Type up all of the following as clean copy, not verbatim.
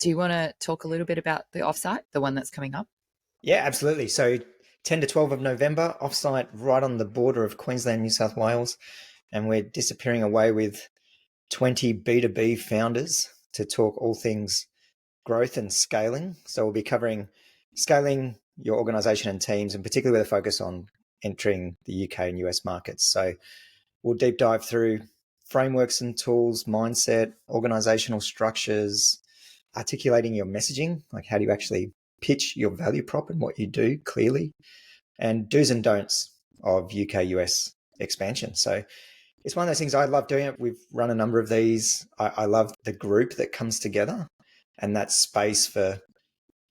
Do you want to talk a little bit about the offsite, the one that's coming up? Yeah, absolutely. So 10 to 12 of November, offsite right on the border of Queensland, New South Wales. And we're disappearing away with 20 B2B founders to talk all things growth and scaling. So we'll be covering scaling your organization and teams, and particularly with a focus on entering the UK and US markets. So we'll deep dive through frameworks and tools, mindset, organizational structures, articulating your messaging, like how do you actually pitch your value prop and what you do clearly, and do's and don'ts of UK US expansion. So it's one of those things I love doing it. We've run a number of these. I love the group that comes together and that space for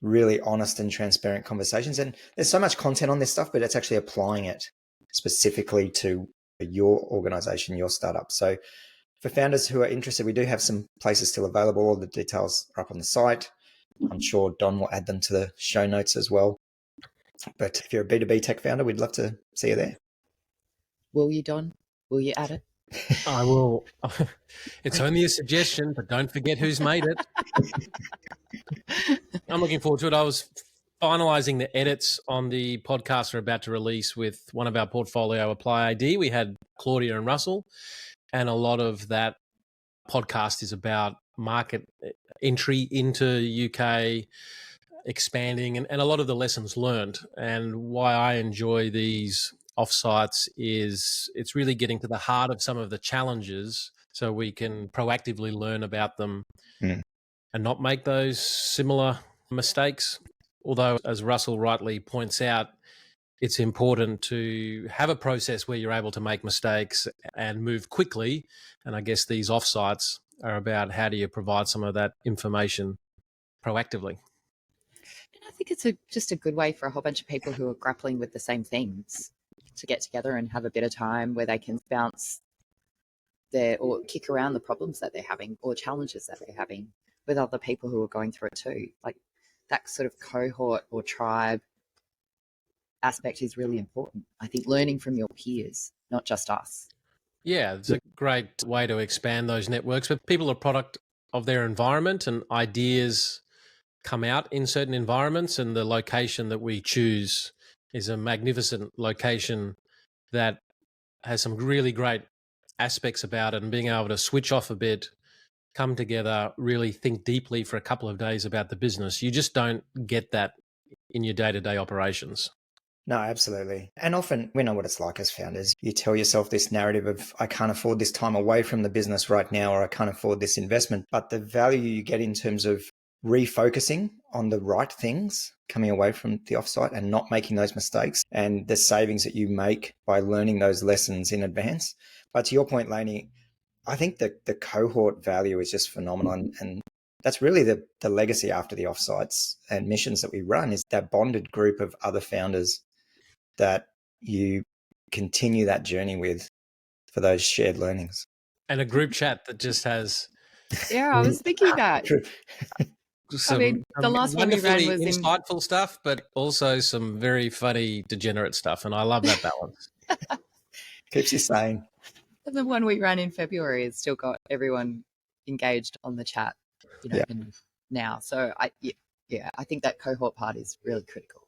really honest and transparent conversations. And there's so much content on this stuff, but it's actually applying it specifically to your organization, your startup. So for founders who are interested, we do have some places still available. All the details are up on the site. I'm sure Don will add them to the show notes as well. But if you're a B2B tech founder, we'd love to see you there. Will you, Don? Will you add it? I will. It's only a suggestion, but don't forget who's made it. I'm looking forward to it. I was finalizing the edits on the podcast we're about to release with one of our portfolio Apply ID. We had Claudia and Russell, and a lot of that podcast is about market entry into UK, expanding, and a lot of the lessons learned. And why I enjoy these offsites is it's really getting to the heart of some of the challenges so we can proactively learn about them and not make those similar mistakes. Although, as Russell rightly points out, it's important to have a process where you're able to make mistakes and move quickly. And I guess these offsites are about how do you provide some of that information proactively. I think it's just a good way for a whole bunch of people who are grappling with the same things to get together and have a bit of time where they can bounce or kick around the problems that they're having or challenges that they're having with other people who are going through it too. Like that sort of cohort or tribe aspect is really important. I think learning from your peers, not just us. Yeah, it's a great way to expand those networks, but people are a product of their environment, and ideas come out in certain environments, and the location that we choose is a magnificent location that has some really great aspects about it, and being able to switch off a bit, come together, really think deeply for a couple of days about the business. You just don't get that in your day-to-day operations. No, absolutely. And often we know what it's like as founders. You tell yourself this narrative of, I can't afford this time away from the business right now, or I can't afford this investment. But the value you get in terms of refocusing on the right things, coming away from the offsite and not making those mistakes, and the savings that you make by learning those lessons in advance. But to your point, Lainey, I think that the cohort value is just phenomenal. And that's really the legacy after the offsites and missions that we run, is that bonded group of other founders that you continue that journey with for those shared learnings. And a group chat that just has... Yeah, I was thinking that. Some, the last one we ran was insightful stuff, but also some very funny, degenerate stuff. And I love that balance. Keeps you sane. The one we ran in February has still got everyone engaged on the chat, now. So I think that cohort part is really critical.